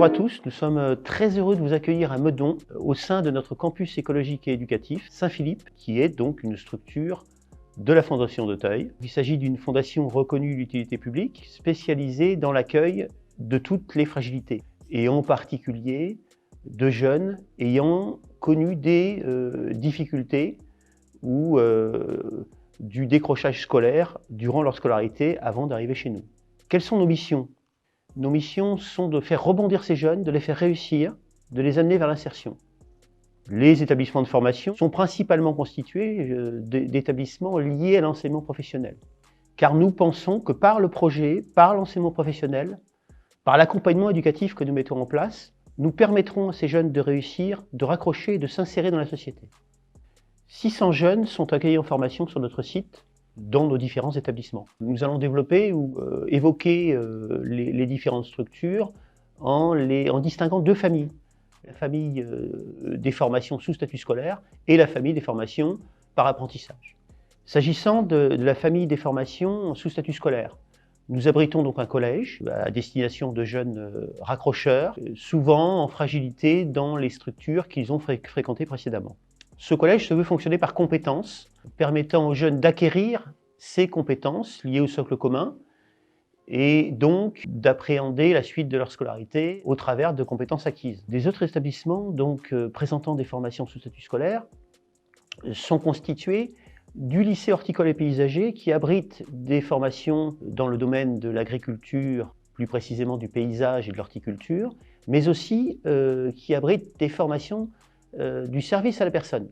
à tous, nous sommes très heureux de vous accueillir à Meudon au sein de notre campus écologique et éducatif Saint-Philippe, qui est donc une structure de la Fondation d'Auteuil. Il s'agit d'une fondation reconnue d'utilité publique spécialisée dans l'accueil de toutes les fragilités et en particulier de jeunes ayant connu des difficultés ou du décrochage scolaire durant leur scolarité avant d'arriver chez nous. Quelles sont nos missions ? Nos missions sont de faire rebondir ces jeunes, de les faire réussir, de les amener vers l'insertion. Les établissements de formation sont principalement constitués d'établissements liés à l'enseignement professionnel. Car nous pensons que par le projet, par l'enseignement professionnel, par l'accompagnement éducatif que nous mettons en place, nous permettrons à ces jeunes de réussir, de raccrocher et de s'insérer dans la société. 600 jeunes sont accueillis en formation sur notre site, dans nos différents établissements. Nous allons développer ou évoquer les différentes structures en distinguant deux familles. La famille des formations sous statut scolaire et la famille des formations par apprentissage. S'agissant de la famille des formations sous statut scolaire, nous abritons donc un collège à destination de jeunes raccrocheurs, souvent en fragilité dans les structures qu'ils ont fréquentées précédemment. Ce collège se veut fonctionner par compétences, permettant aux jeunes d'acquérir ces compétences liées au socle commun et donc d'appréhender la suite de leur scolarité au travers de compétences acquises. Des autres établissements donc présentant des formations sous statut scolaire sont constitués du lycée horticole et paysager qui abrite des formations dans le domaine de l'agriculture, plus précisément du paysage et de l'horticulture, mais aussi qui abrite des formations du service à la personne.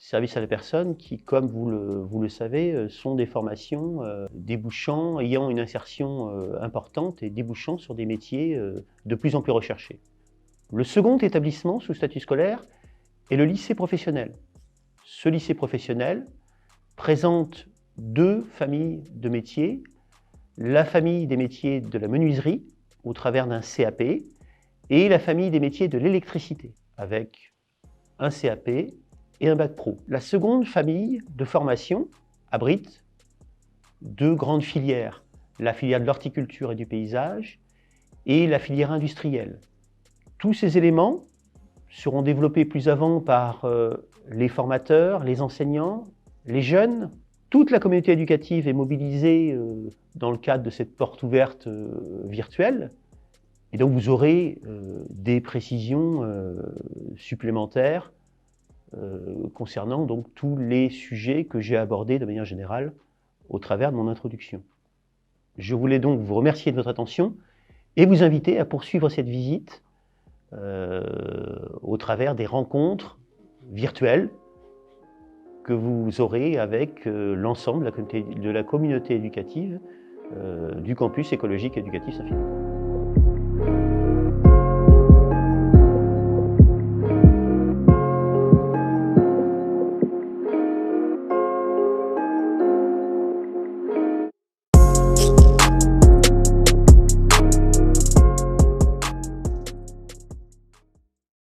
Service à la personne qui, comme vous le savez, sont des formations débouchant, ayant une insertion importante et débouchant sur des métiers de plus en plus recherchés. Le second établissement sous statut scolaire est le lycée professionnel. Ce lycée professionnel présente deux familles de métiers. La famille des métiers de la menuiserie, au travers d'un CAP, et la famille des métiers de l'électricité, avec un CAP et un bac pro. La seconde famille de formation abrite deux grandes filières, la filière de l'horticulture et du paysage et la filière industrielle. Tous ces éléments seront développés plus avant par les formateurs, les enseignants, les jeunes. Toute la communauté éducative est mobilisée dans le cadre de cette porte ouverte virtuelle. Et donc vous aurez des précisions supplémentaires concernant donc tous les sujets que j'ai abordés de manière générale au travers de mon introduction. Je voulais donc vous remercier de votre attention et vous inviter à poursuivre cette visite au travers des rencontres virtuelles que vous aurez avec l'ensemble de la communauté éducative du campus écologique et éducatif Saint-Philippe.